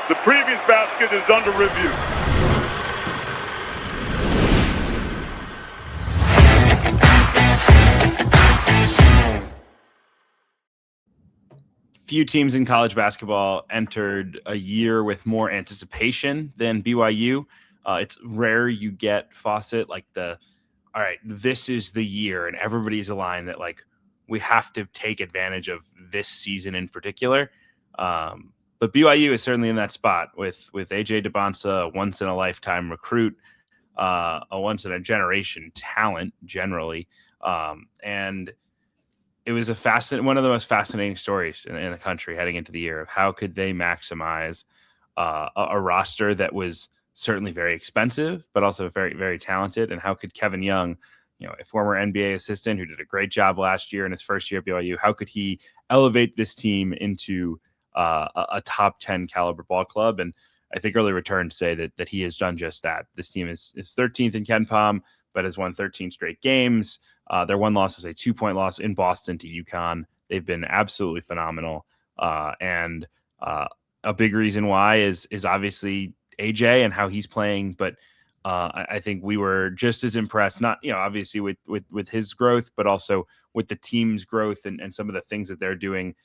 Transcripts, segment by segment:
The previous basket is under review. Few teams in college basketball entered a year with more anticipation than BYU. It's rare you get Fawcett like all right, this is the year, and everybody's aligned that like we have to take advantage of this season in particular. But BYU is certainly in that spot with AJ Dybantsa, a once in a lifetime recruit, a once in a generation talent generally, and it was one of the most fascinating stories in the country heading into the year of how could they maximize a roster that was certainly very expensive, but also very, very talented. And how could Kevin Young, a former NBA assistant who did a great job last year in his first year at BYU, how could he elevate this team into a top 10 caliber ball club? And I think early returns say that he has done just that. This team is 13th in KenPom, but has won 13 straight games. Their one loss is a 2-point loss in Boston to UConn. They've been absolutely phenomenal. And a big reason why is obviously AJ and how he's playing. But I think we were just as impressed, not, obviously with his growth, but also with the team's growth and some of the things that they're doing,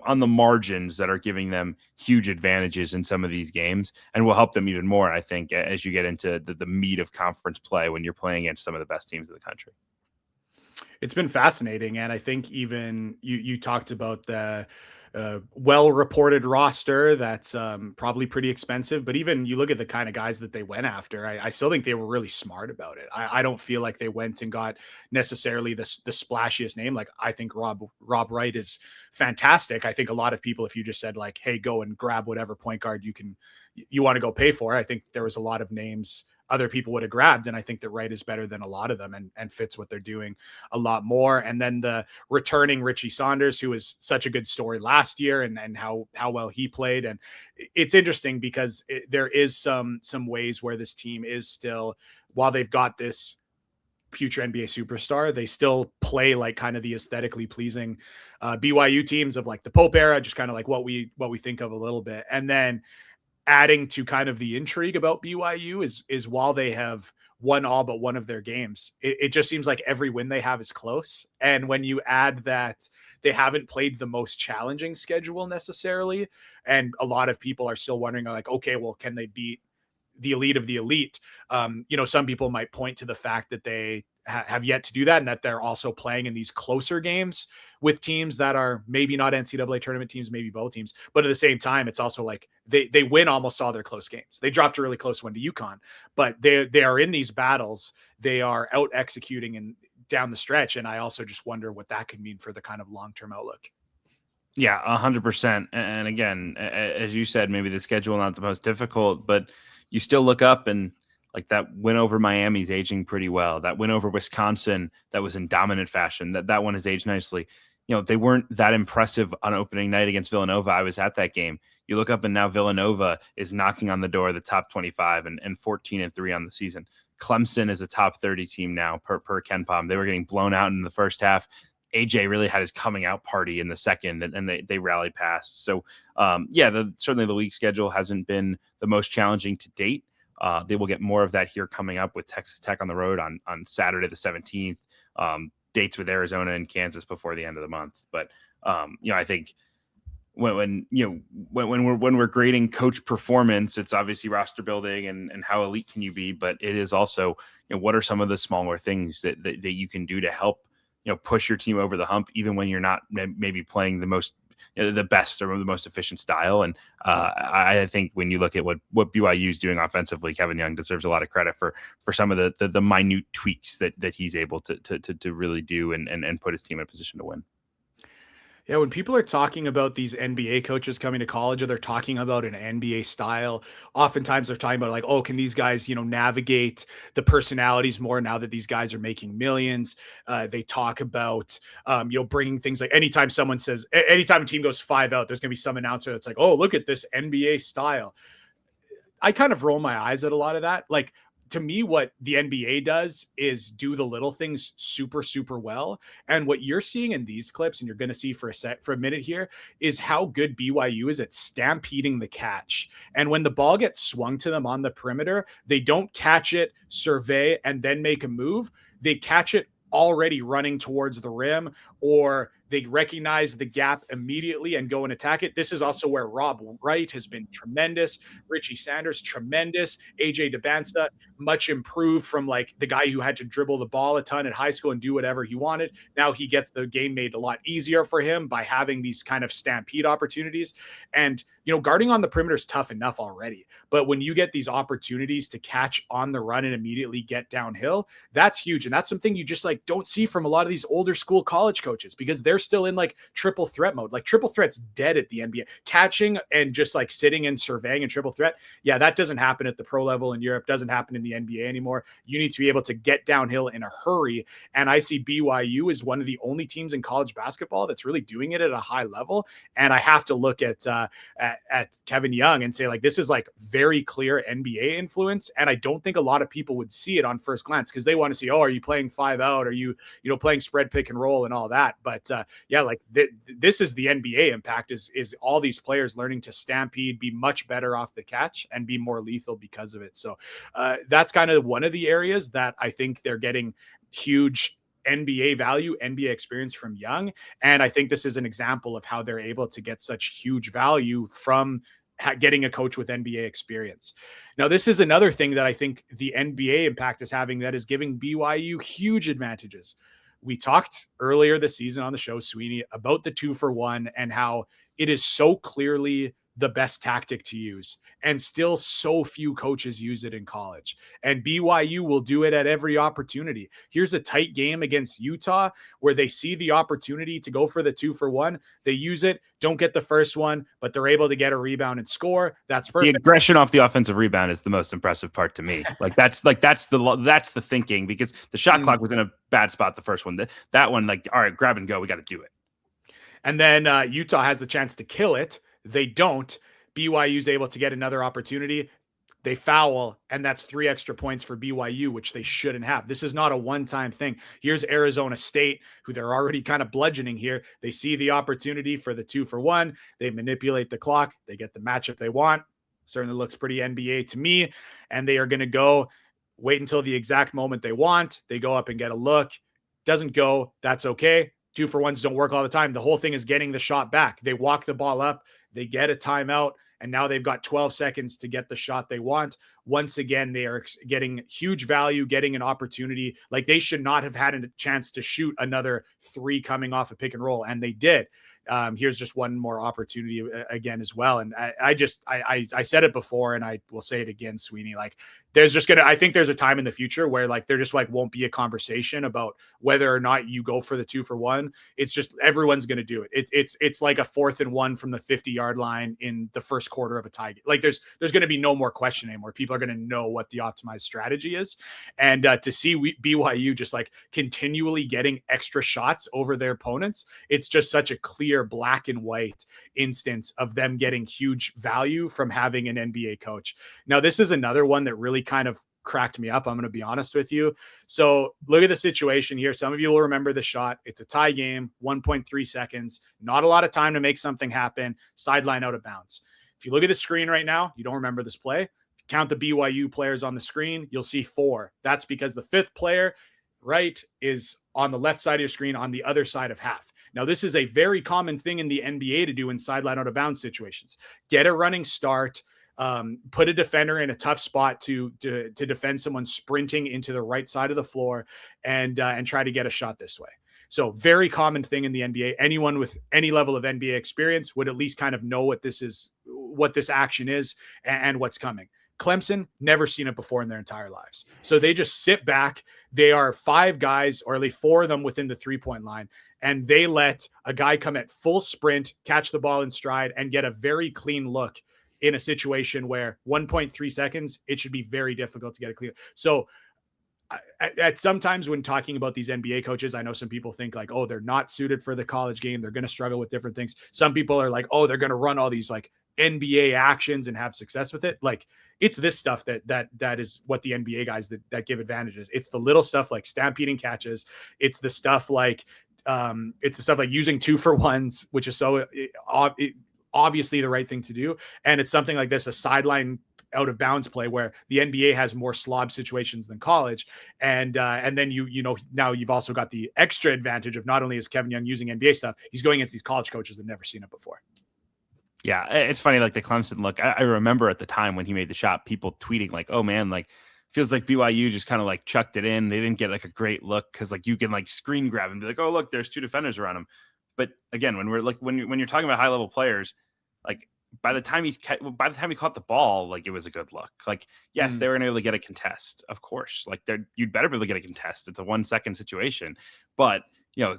on the margins that are giving them huge advantages in some of these games and will help them even more, I think, as you get into the meat of conference play when you're playing against some of the best teams in the country. It's been fascinating. And I think even you talked about the well-reported roster that's probably pretty expensive, but even you look at the kind of guys that they went after, I still think they were really smart about it. I don't feel like they went and got necessarily the splashiest name. Like, I think Rob Wright is fantastic. I think a lot of people, if you just said like, hey, go and grab whatever point guard you want to go pay for, I think there was a lot of names other people would have grabbed. And I think that Wright is better than a lot of them and fits what they're doing a lot more. And then the returning Richie Saunders, who was such a good story last year and how well he played. And it's interesting because there is some ways where this team is still, while they've got this future NBA superstar, they still play like kind of the aesthetically pleasing BYU teams of like the Pope era, just kind of like what we think of a little bit. And then adding to kind of the intrigue about BYU is while they have won all but one of their games, it just seems like every win they have is close. And when you add that they haven't played the most challenging schedule necessarily, and a lot of people are still wondering like, okay, well, can they beat the elite of the elite? Some people might point to the fact that they have yet to do that, and that they're also playing in these closer games with teams that are maybe not NCAA tournament teams, maybe bowl teams. But at the same time, it's also like they win almost all their close games. They dropped a really close one to UConn, but they are in these battles. They are out executing and down the stretch. And I also just wonder what that could mean for the kind of long-term outlook. Yeah, 100%. And again, as you said, maybe the schedule not the most difficult, but you still look up and like that win over Miami's aging pretty well. That win over Wisconsin that was in dominant fashion. That one has aged nicely. They weren't that impressive on opening night against Villanova. I was at that game. You look up and now Villanova is knocking on the door of the top 25 and 14-3 on the season. Clemson is a top 30 team now per KenPom. They were getting blown out in the first half. AJ really had his coming out party in the second, and they rallied past. So, certainly the league schedule hasn't been the most challenging to date. They will get more of that here coming up with Texas Tech on the road on Saturday the 17th. Dates with Arizona and Kansas before the end of the month. But I think when we're grading coach performance, it's obviously roster building and how elite can you be, but it is also what are some of the smaller things that you can do to help push your team over the hump, even when you're not maybe playing the most the best or the most efficient style. And I think when you look at what BYU is doing offensively, Kevin Young deserves a lot of credit for some of the minute tweaks that he's able to really do and put his team in a position to win. Yeah, when people are talking about these NBA coaches coming to college, or they're talking about an NBA style, oftentimes they're talking about like, oh, can these guys, navigate the personalities more now that these guys are making millions? They talk about, bringing things like anytime a team goes 5 out, there's going to be some announcer that's like, oh, look at this NBA style. I kind of roll my eyes at a lot of that. Like, to me, what the NBA does is do the little things super, super well. And what you're seeing in these clips, and you're going to see for a minute here, is how good BYU is at stampeding the catch. And when the ball gets swung to them on the perimeter, they don't catch it, survey, and then make a move. They catch it already running towards the rim, or they recognize the gap immediately and go and attack it. This is also where Rob Wright has been tremendous. Richie Sanders, tremendous. AJ Dybantsa, much improved from like the guy who had to dribble the ball a ton in high school and do whatever he wanted. Now he gets the game made a lot easier for him by having these kind of stampede opportunities. And, you know, guarding on the perimeter is tough enough already. But when you get these opportunities to catch on the run and immediately get downhill, that's huge. And that's something you just like don't see from a lot of these older school college coaches, because they're still in like triple threat mode. Like triple threat's dead at the NBA. Catching and just like sitting and surveying and triple threat. Yeah, that doesn't happen at the pro level in Europe, doesn't happen in the NBA anymore. You need to be able to get downhill in a hurry. And I see BYU as one of the only teams in college basketball that's really doing it at a high level. And I have to look at Kevin Young and say, like, this is like very clear NBA influence. And I don't think a lot of people would see it on first glance, because they want to see, oh, are you playing 5 out? Are you playing spread pick and roll and all that? But yeah, like this is the NBA impact is all these players learning to stampede, be much better off the catch, and be more lethal because of it. So that's kind of one of the areas that I think they're getting huge NBA value, NBA experience from Young. And I think this is an example of how they're able to get such huge value from getting a coach with NBA experience. Now, this is another thing that I think the NBA impact is having that is giving BYU huge advantages. We talked earlier this season on the show, Sweeney, about the 2-for-1 and how it is so clearly the best tactic to use, and still so few coaches use it in college. And BYU will do it at every opportunity. Here's a tight game against Utah where they see the opportunity to go for the 2-for-1. They use it, don't get the first one, but they're able to get a rebound and score. That's perfect. The aggression off the offensive rebound is the most impressive part to me. That's the thinking, because the shot clock was in a bad spot the first one. That one, like, all right, grab and go, we got to do it. And then Utah has the chance to kill it. They don't. BYU's able to get another opportunity. They foul, and that's 3 extra points for BYU, which they shouldn't have. This is not a one-time thing. Here's Arizona State, who they're already kind of bludgeoning here. They see the opportunity for the 2-for-1. They manipulate the clock. They get the matchup they want. Certainly looks pretty NBA to me. And they are going to go wait until the exact moment they want. They go up and get a look. Doesn't go. That's okay. 2-for-1s don't work all the time. The whole thing is getting the shot back. They walk the ball up. They get a timeout, and now they've got 12 seconds to get the shot they want. Once again, they are getting huge value, getting an opportunity. Like, they should not have had a chance to shoot another 3 coming off a pick and roll, and they did. Here's just one more opportunity again as well. And I said it before, and I will say it again, Sweeney. Like, I think there's a time in the future where like there just like won't be a conversation about whether or not you go for the 2-for-1. It's just everyone's going to do it. It's like a 4th and 1 from the 50-yard line in the first quarter of a tie. Like there's going to be no more question anymore. People are going to know what the optimized strategy is, and to see BYU just like continually getting extra shots over their opponents, it's just such a clear black and white instance of them getting huge value from having an NBA coach. Now, this is another one that really kind of cracked me up. I'm going to be honest with you. So look at the situation here. Some of you will remember the shot. It's a tie game, 1.3 seconds, not a lot of time to make something happen. Sideline out of bounds. If you look at the screen right now, you don't remember this play. Count the BYU players on the screen. You'll see 4. That's because the 5th player, right, is on the left side of your screen on the other side of half. Now, this is a very common thing in the NBA to do in sideline out of bounds situations. Get a running start, put a defender in a tough spot to defend someone sprinting into the right side of the floor, and try to get a shot this way. So very common thing in the NBA. Anyone with any level of NBA experience would at least kind of know what this is, what this action is, and what's coming. Clemson, never seen it before in their entire lives. So they just sit back. They are 5 guys, or at least 4 of them within the 3-point line. And they let a guy come at full sprint, catch the ball in stride, and get a very clean look in a situation where 1.3 seconds, it should be very difficult to get a clean. So at sometimes when talking about these NBA coaches, I know some people think like, oh, they're not suited for the college game. They're going to struggle with different things. Some people are like, oh, they're going to run all these like NBA actions and have success with it. Like, it's this stuff that is what the NBA guys that give advantages. It's the little stuff like stampeding catches. It's the stuff like using 2-for-1s, which is so obviously the right thing to do. And it's something like this, a sideline out of bounds play where the NBA has more slob situations than college. And then now you've also got the extra advantage of not only is Kevin Young using NBA stuff, he's going against these college coaches that never seen it before. Yeah, it's funny, like the Clemson look. I remember at the time when he made the shot, people tweeting like, "Oh man, like feels like BYU just kind of like chucked it in. They didn't get like a great look because like you can like screen grab and be like, oh look, there's 2 defenders around him." But again, when we're like when you're talking about high level players, like by the time he caught the ball, like it was a good look. Like yes, they were going to be able to get a contest, of course. Like you'd better be able to get a contest. It's a 1-second situation, but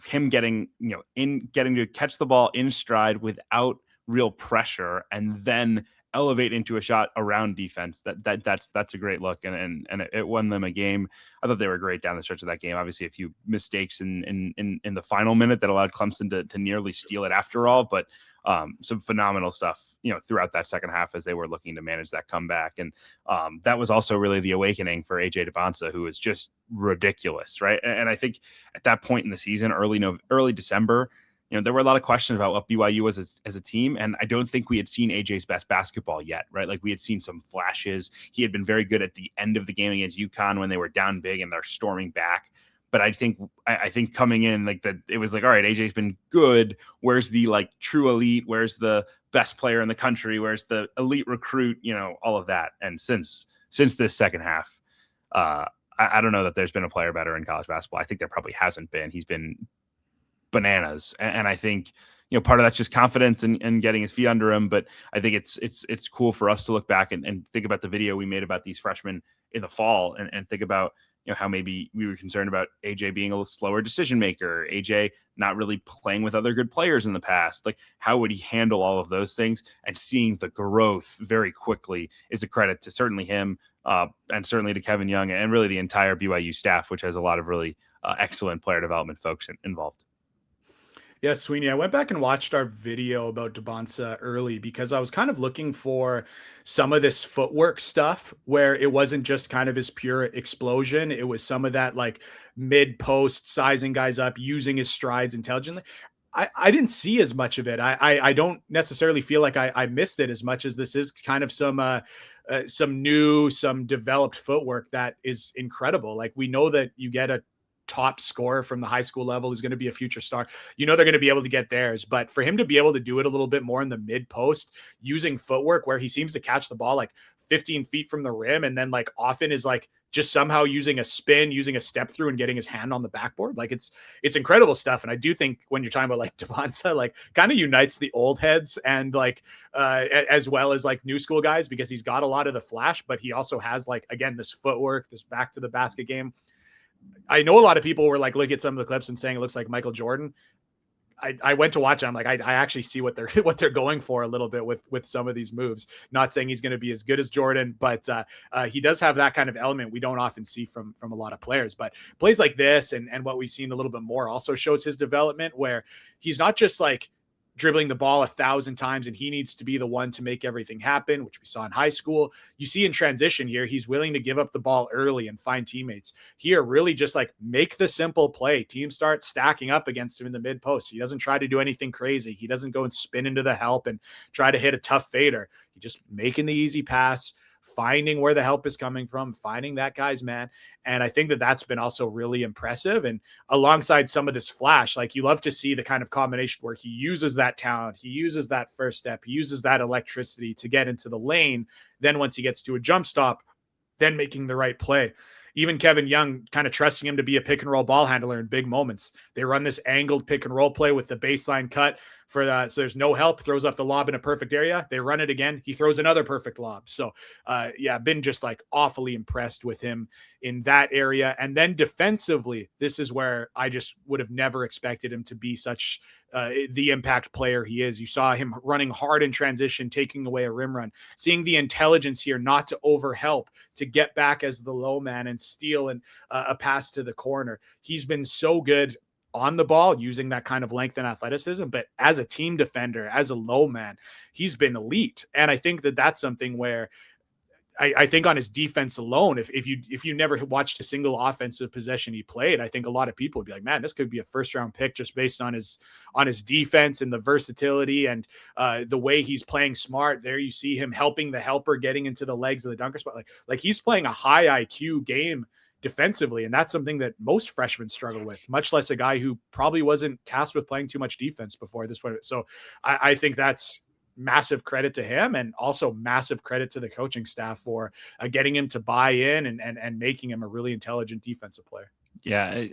him getting to catch the ball in stride without real pressure and then elevate into a shot around defense. That's a great look, and it won them a game. I thought they were great down the stretch of that game. Obviously, a few mistakes in the final minute that allowed Clemson to nearly steal it after all, but some phenomenal stuff, throughout that second half as they were looking to manage that comeback. And that was also really the awakening for AJ Dybantsa, who was just ridiculous, right? And I think at that point in the season, early December, there were a lot of questions about what BYU was as a team, and I don't think we had seen AJ's best basketball yet, right? Like we had seen some flashes. He had been very good at the end of the game against UConn when they were down big and they're storming back. But I think coming in like that, it was like, all right, AJ's been good. Where's the like true elite? Where's the best player in the country? Where's the elite recruit? All of that. And since this second half, I don't know that there's been a player better in college basketball. I think there probably hasn't been. He's been bananas. And I think, part of that's just confidence and getting his feet under him. But I think it's cool for us to look back and think about the video we made about these freshmen in the fall and think about, how maybe we were concerned about AJ being a little slower decision maker, AJ not really playing with other good players in the past. Like, how would he handle all of those things? And seeing the growth very quickly is a credit to certainly him and certainly to Kevin Young and really the entire BYU staff, which has a lot of really excellent player development folks involved. Yeah, Sweeney, I went back and watched our video about Devonsa early because I was kind of looking for some of this footwork stuff where it wasn't just kind of his pure explosion. It was some of that like mid-post sizing guys up, using his strides intelligently. I didn't see as much of it. I don't necessarily feel like I missed it as much as this is kind of some developed footwork that is incredible. Like, we know that you get a top scorer from the high school level who's going to be a future star. They're going to be able to get theirs, but for him to be able to do it a little bit more in the mid post using footwork where he seems to catch the ball like 15 feet from the rim and then like often is like just somehow using a spin, using a step through and getting his hand on the backboard. Like it's incredible stuff. And I do think when you're talking about like Devonsa, like kind of unites the old heads and like as well as like new school guys, because he's got a lot of the flash, but he also has like, again, this footwork, this back to the basket game. I know a lot of people were like, look at some of the clips and saying it looks like Michael Jordan. I went to watch it. I'm like, I actually see what they're going for a little bit with some of these moves. Not saying he's going to be as good as Jordan, but he does have that kind of element we don't often see from a lot of players. But plays like this and what we've seen a little bit more also shows his development, where he's not just like dribbling the ball 1,000 times and he needs to be the one to make everything happen, which we saw in high school. You see in transition here, he's willing to give up the ball early and find teammates. Here, really just like make the simple play. Teams start stacking up against him in the mid post. He doesn't try to do anything crazy. He doesn't go and spin into the help and try to hit a tough fader. He just making the easy pass, finding where the help is coming from, finding that guy's man. And I think that that's been also really impressive. And alongside some of this flash, like you love to see the kind of combination where he uses that talent, he uses that first step, he uses that electricity to get into the lane. Then once he gets to a jump stop, then making the right play. Even Kevin Young kind of trusting him to be a pick and roll ball handler in big moments. They run this angled pick and roll play with the baseline cut for that. So there's no help, throws up the lob in a perfect area. They run it again. He throws another perfect lob. So been just like awfully impressed with him in that area. And then defensively, this is where I just would have never expected him to be such the impact player he is. You saw him running hard in transition, taking away a rim run, seeing the intelligence here, not to overhelp, to get back as the low man and steal and a pass to the corner. He's been so good on the ball, using that kind of length and athleticism, but as a team defender, as a low man, he's been elite. And I think that that's something where I think on his defense alone, if you never watched a single offensive possession he played, I think a lot of people would be like, man, this could be a first round pick just based on his defense and the versatility and the way he's playing smart. There you see him helping the helper, getting into the legs of the dunker spot. Like he's playing a high IQ game defensively, and that's something that most freshmen struggle with, much less a guy who probably wasn't tasked with playing too much defense before this point. So I think that's massive credit to him, and also massive credit to the coaching staff for getting him to buy in and making him a really intelligent defensive player. Yeah,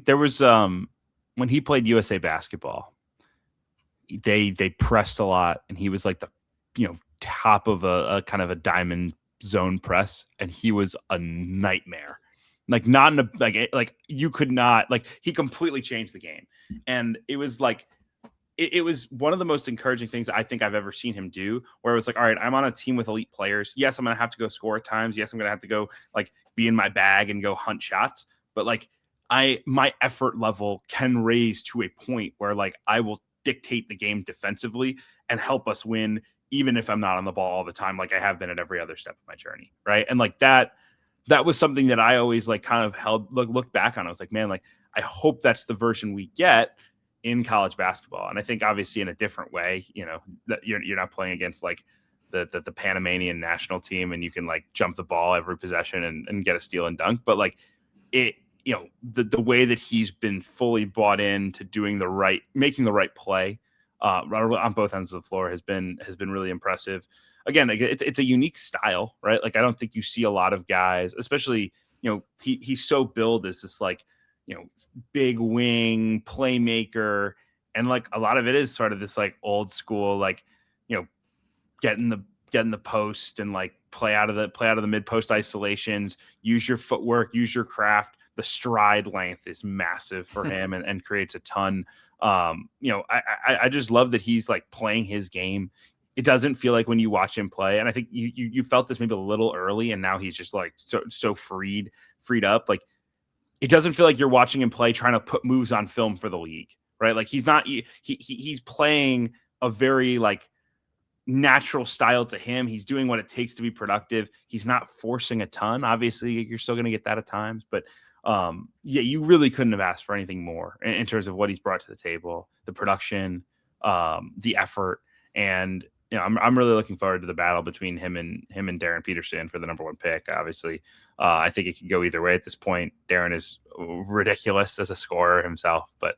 there was when he played USA basketball, they pressed a lot, and he was like the top of a kind of a diamond zone press, and he was a nightmare. Like not in a like you could not, like he completely changed the game, and it was like it was one of the most encouraging things I think I've ever seen him do, where it was like, all right, I'm on a team with elite players. Yes, I'm going to have to go score at times. Yes, I'm going to have to go like be in my bag and go hunt shots. But like my effort level can raise to a point where like I will dictate the game defensively and help us win, even if I'm not on the ball all the time, like I have been at every other step of my journey. Right. And like that was something that I always like kind of look back on. I was like, man, like I hope that's the version we get in college basketball. And I think obviously in a different way, that you're not playing against like the Panamanian national team and you can like jump the ball every possession and get a steal and dunk. But like it, the way that he's been fully bought in to making the right play on both ends of the floor has been really impressive. Again, it's a unique style, right? Like I don't think you see a lot of guys, especially, he's so billed as this like, big wing playmaker, and like a lot of it is sort of this like old school, like get in the post and like play out of the mid post isolations, use your footwork, use your craft. The stride length is massive for him and creates a ton. I just love that he's like playing his game. It doesn't feel like when you watch him play, and I think you felt this maybe a little early, and now he's just like so freed up. Like it doesn't feel like you're watching him play trying to put moves on film for the league, right? Like he's not, he's playing a very like natural style to him. He's doing what it takes to be productive. He's not forcing a ton. Obviously you're still going to get that at times, but you really couldn't have asked for anything more in terms of what he's brought to the table, the production, the effort. And, I'm really looking forward to the battle between him and Darren Peterson for the number one pick. Obviously, I think it could go either way at this point. Darren is ridiculous as a scorer himself, but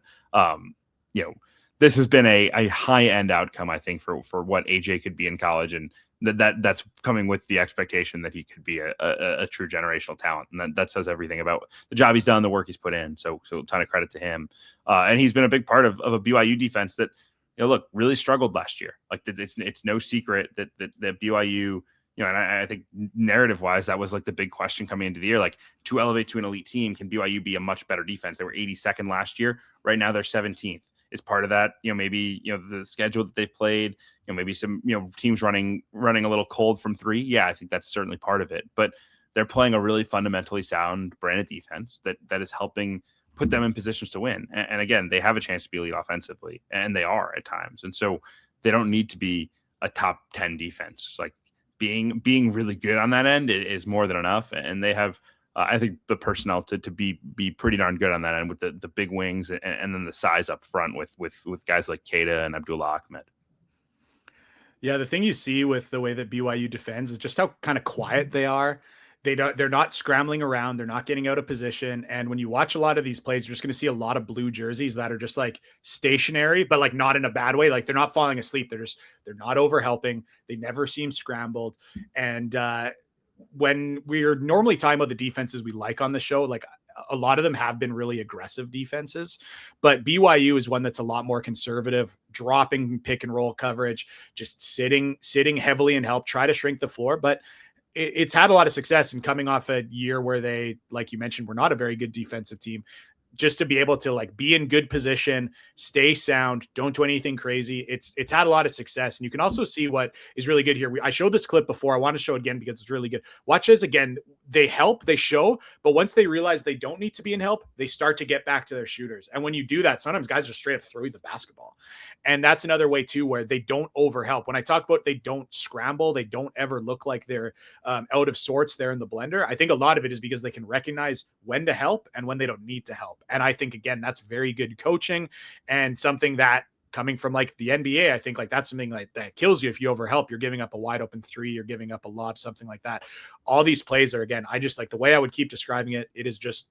this has been a high end outcome, I think, for what AJ could be in college, and that's coming with the expectation that he could be a true generational talent, and that says everything about the job he's done, the work he's put in. So a ton of credit to him, and he's been a big part of a BYU defense that. Look, really struggled last year. Like it's no secret that BYU, and I think narrative wise, that was like the big question coming into the year. Like to elevate to an elite team, can BYU be a much better defense? They were 82nd last year. Right now they're 17th. Is part of that, maybe the schedule that they've played, maybe some teams running a little cold from three. Yeah, I think that's certainly part of it. But they're playing a really fundamentally sound brand of defense that is helping put them in positions to win. And again, they have a chance to be elite offensively, and they are at times. And so they don't need to be a top 10 defense. Like being really good on that end is more than enough. And they have, I think, the personnel to be pretty darn good on that end with the big wings and then the size up front with guys like Keita and Abdullah Ahmed. Yeah, the thing you see with the way that BYU defends is just how kind of quiet they are. They're not scrambling around. They're not getting out of position. And when you watch a lot of these plays, you're just going to see a lot of blue jerseys that are just like stationary, but like not in a bad way. Like they're not falling asleep. They're not over helping. They never seem scrambled. And when we're normally talking about the defenses we like on the show, like a lot of them have been really aggressive defenses, but BYU is one that's a lot more conservative, dropping pick and roll coverage, just sitting heavily in help, try to shrink the floor. But it's had a lot of success, and coming off a year where they, like you mentioned, were not a very good defensive team, just to be able to like be in good position, stay sound, don't do anything crazy. It's had a lot of success. And you can also see what is really good here. I showed this clip before. I want to show it again because it's really good. Watch this again. they help, they show, but once they realize they don't need to be in help, they start to get back to their shooters. And when you do that, sometimes guys just straight up throw you the basketball. And that's another way too, where they don't overhelp. When I talk about they don't scramble, they don't ever look like they're out of sorts there in the blender. I think a lot of it is because they can recognize when to help and when they don't need to help. And I think, again, that's very good coaching and something that, coming from like the NBA, I think like that's something like that kills you if you overhelp. You're giving up a wide open three, you're giving up a lob, something like that. All these plays are, again, I just like the way I would keep describing it. It is just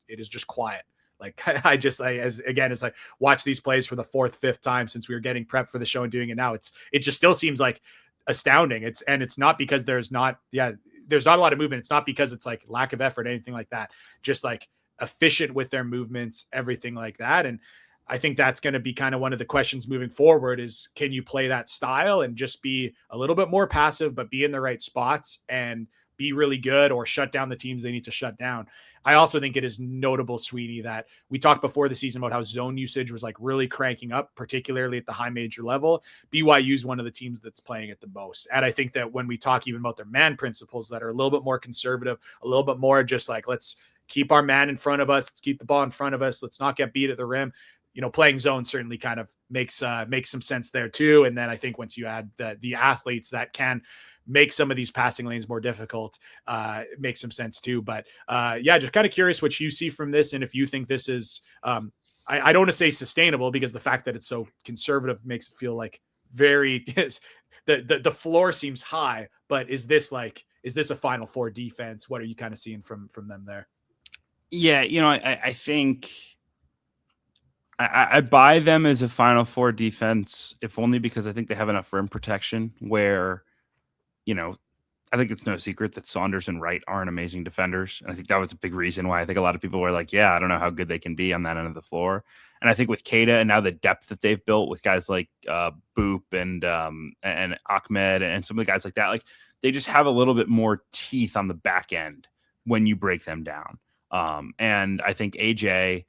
quiet. Like as like watch these plays for the fourth, fifth time since we were getting prepped for the show and doing it now. It just still seems like astounding. It's not because there's not a lot of movement. It's not because it's like lack of effort, anything like that. Just like efficient with their movements, everything like that. And I think that's going to be kind of one of the questions moving forward is, can you play that style and just be a little bit more passive, but be in the right spots and be really good, or shut down the teams they need to shut down? I also think it is notable, Sweeney, that we talked before the season about how zone usage was like really cranking up, particularly at the high major level. BYU is one of the teams that's playing it the most. And I think that when we talk even about their man principles that are a little bit more conservative, a little bit more just like, let's keep our man in front of us. Let's keep the ball in front of us. Let's not get beat at the rim. Playing zone certainly kind of makes some sense there too. And then I think once you add the athletes that can make some of these passing lanes more difficult, makes some sense too. But just kind of curious what you see from this, and if you think this is, I don't want to say sustainable, because the fact that it's so conservative makes it feel like very the floor seems high. But is this a Final Four defense? What are you kind of seeing from them there? Yeah, I think. I buy them as a Final Four defense, if only because I think they have enough rim protection where, I think it's no secret that Saunders and Wright aren't amazing defenders. And I think that was a big reason why I think a lot of people were like, yeah, I don't know how good they can be on that end of the floor. And I think with Keita and now the depth that they've built with guys like Boop and Ahmed and some of the guys like that, like they just have a little bit more teeth on the back end when you break them down. And I think AJ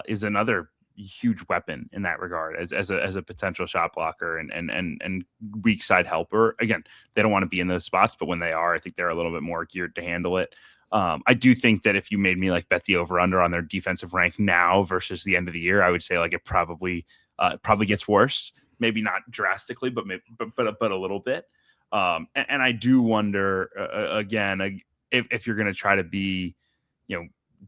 is another huge weapon in that regard as a potential shot blocker and weak side helper. Again, they don't want to be in those spots, but when they are, I think they're a little bit more geared to handle it. I do think that if you made me like bet the over under on their defensive rank now versus the end of the year, I would say like it probably gets worse. Maybe not drastically, but a little bit. And I do wonder again, if you're going to try to be,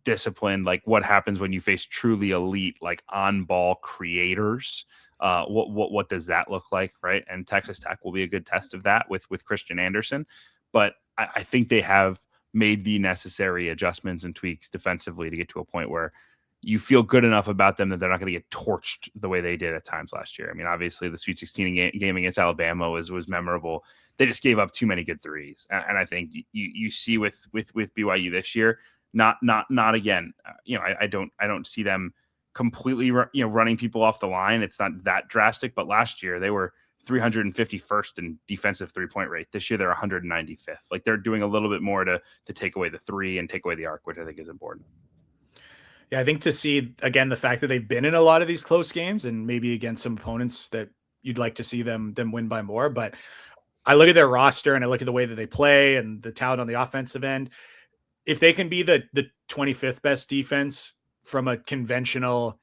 disciplined, like what happens when you face truly elite, like on ball creators? What does that look like, right? And Texas Tech will be a good test of that with Christian Anderson. But I think they have made the necessary adjustments and tweaks defensively to get to a point where you feel good enough about them that they're not going to get torched the way they did at times last year. I mean, obviously the Sweet 16 game against Alabama was memorable. They just gave up too many good threes, and I think you see with BYU this year. Not again. I don't see them completely running people off the line. It's not that drastic. But last year they were 351st in defensive 3-point rate. This year they're 195th. Like they're doing a little bit more to take away the three and take away the arc, which I think is important. Yeah, I think to see again the fact that they've been in a lot of these close games and maybe against some opponents that you'd like to see them win by more. But I look at their roster and I look at the way that they play and the talent on the offensive end. If they can be the 25th best defense from a conventional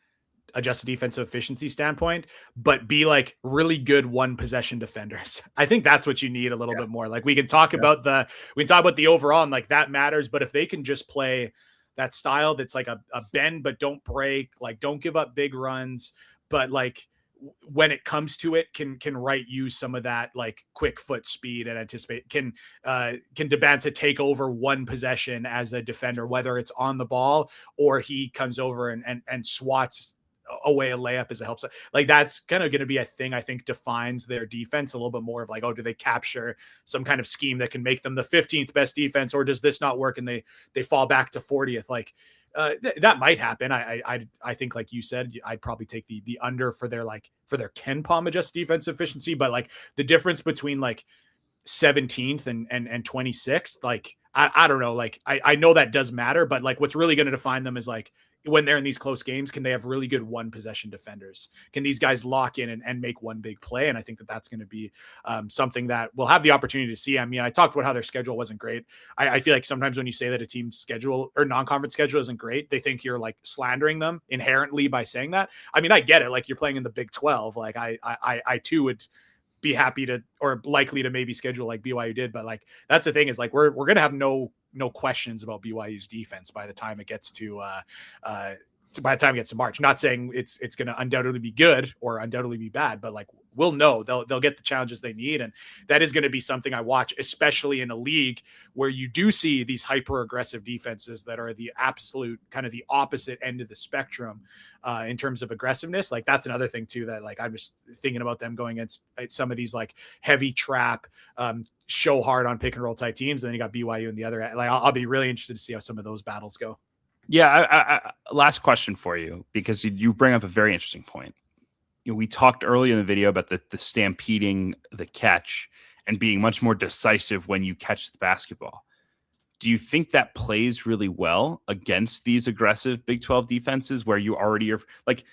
adjusted defensive efficiency standpoint, but be like really good one possession defenders, I think that's what you need a little bit more. Like we can talk about the overall and like that matters, but if they can just play that style that's like a bend but don't break, like don't give up big runs, but like when it comes to it, can Wright use some of that like quick foot speed and anticipate? Can Dybantsa take over one possession as a defender, whether it's on the ball or he comes over and swats away a layup as a help? Like that's kind of going to be a thing I think defines their defense a little bit more of like, oh, do they capture some kind of scheme that can make them the 15th best defense, or does this not work and they fall back to 40th? Like that might happen. I think, like you said, I'd probably take the under for their Ken Palm adjusted defense efficiency, but like the difference between like 17th and 26th, like I don't know, like I know that does matter, but like what's really going to define them is like when they're in these close games, can they have really good one possession defenders? Can these guys lock in and make one big play? And I think that that's going to be something that we'll have the opportunity to see. I mean, I talked about how their schedule wasn't great. I feel like sometimes when you say that a team's schedule or non-conference schedule isn't great, they think you're like slandering them inherently by saying that. I mean, I get it. Like, you're playing in the Big 12. Like I too would be happy to, or likely to maybe schedule like BYU did. But like, that's the thing, is like, we're going to have no questions about BYU's defense by the time it gets to March. Not saying it's going to undoubtedly be good or undoubtedly be bad, but like, we'll know they'll get the challenges they need. And that is going to be something I watch, especially in a league where you do see these hyper aggressive defenses that are the absolute kind of the opposite end of the spectrum in terms of aggressiveness. Like, that's another thing too, that like, I'm just thinking about them going against some of these like heavy trap, show hard on pick and roll type teams. And then you got BYU and the other, like, I'll be really interested to see how some of those battles go. Yeah. I last question for you, because you bring up a very interesting point. We talked earlier in the video about the stampeding the catch and being much more decisive when you catch the basketball. Do you think that plays really well against these aggressive Big 12 defenses where you already are like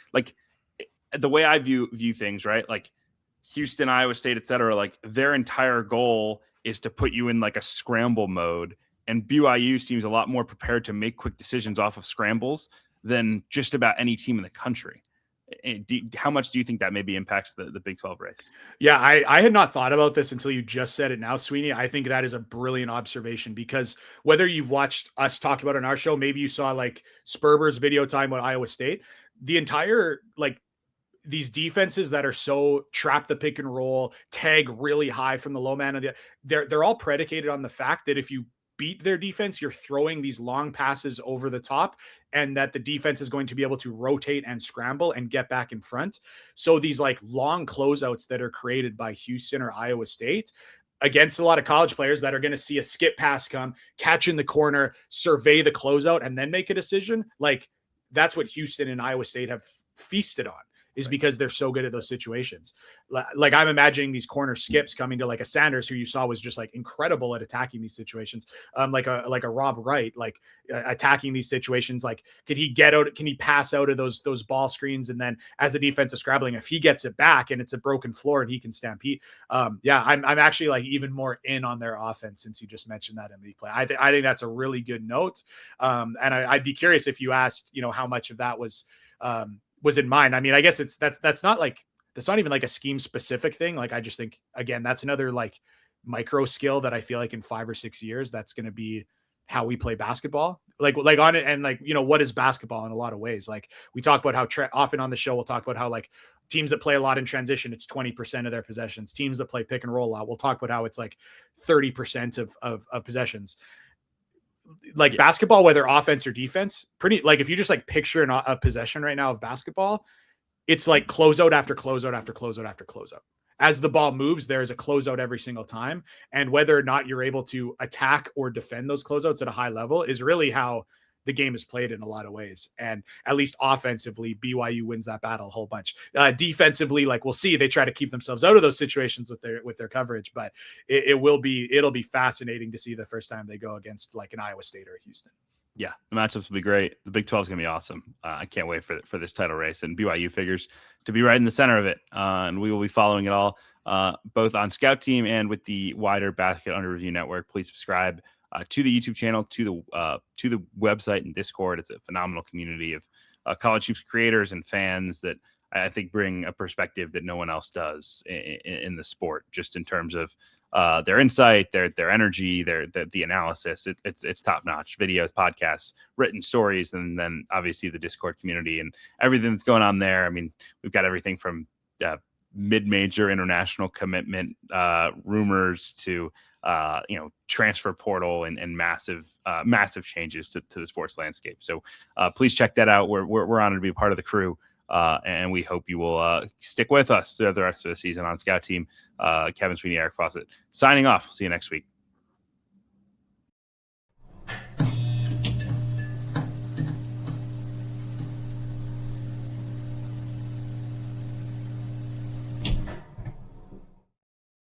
the way I view things, right? Like Houston, Iowa State, et cetera, like their entire goal is to put you in like a scramble mode. And BYU seems a lot more prepared to make quick decisions off of scrambles than just about any team in the country. How much do you think that maybe impacts the Big 12 race? Yeah, I had not thought about this until you just said it now, Sweeney. I think that is a brilliant observation, because whether you've watched us talk about it on our show, maybe you saw like Sperber's video time with Iowa State, the entire like these defenses that are so trap the pick and roll, tag really high from the low man, they're all predicated on the fact that if you beat their defense, you're throwing these long passes over the top, and that the defense is going to be able to rotate and scramble and get back in front. So these like long closeouts that are created by Houston or Iowa State against a lot of college players that are going to see a skip pass come, catch in the corner, survey the closeout, and then make a decision. Like, that's what Houston and Iowa State have feasted on, is because they're so good at those situations. Like, I'm imagining these corner skips coming to like a Sanders, who you saw was just like incredible at attacking these situations. Like a Rob Wright, like attacking these situations. Like, could he get out? Can he pass out of those ball screens? And then as a defensive scrabbling, if he gets it back and it's a broken floor and he can stampede. Yeah, I'm actually like even more in on their offense since you just mentioned that in the play. I think that's a really good note. And I'd be curious if you asked, how much of that was in mind. I mean, I guess that's not even like a scheme specific thing. Like, I just think, again, that's another like micro skill that I feel like in 5 or 6 years, that's going to be how we play basketball. Like on it. And like, what is basketball in a lot of ways? Like, we talk about how often on the show, we'll talk about how like teams that play a lot in transition, it's 20% of their possessions. Teams that play pick and roll a lot, we'll talk about how it's like 30% of possessions. Like, basketball, whether offense or defense, pretty like if you just like picture a possession right now of basketball, it's like closeout after closeout after closeout after closeout. As the ball moves, there is a closeout every single time. And whether or not you're able to attack or defend those closeouts at a high level is really how the game is played in a lot of ways. And at least offensively, BYU wins that battle a whole bunch. Defensively, like, we'll see, they try to keep themselves out of those situations with their coverage, but it'll be fascinating to see the first time they go against like an Iowa State or a Houston. Yeah, the matchups will be great. The Big 12 is going to be awesome. I can't wait for this title race, and BYU figures to be right in the center of it. And we will be following it all, both on Scout Team and with the wider Basket Under Review Network. Please subscribe to the YouTube channel, to the website and Discord. It's a phenomenal community of college hoops creators and fans that I think bring a perspective that no one else does in the sport, just in terms of their insight, their energy, the analysis. It's top notch. Videos, podcasts, written stories, and then obviously the Discord community and everything that's going on there. I mean, we've got everything from mid-major international commitment rumors to transfer portal and massive changes to the sports landscape. So please check that out. We're honored to be a part of the crew. And we hope you will stick with us throughout the rest of the season on Scout Team. Kevin Sweeney, Eric Fawcett signing off. See you next week.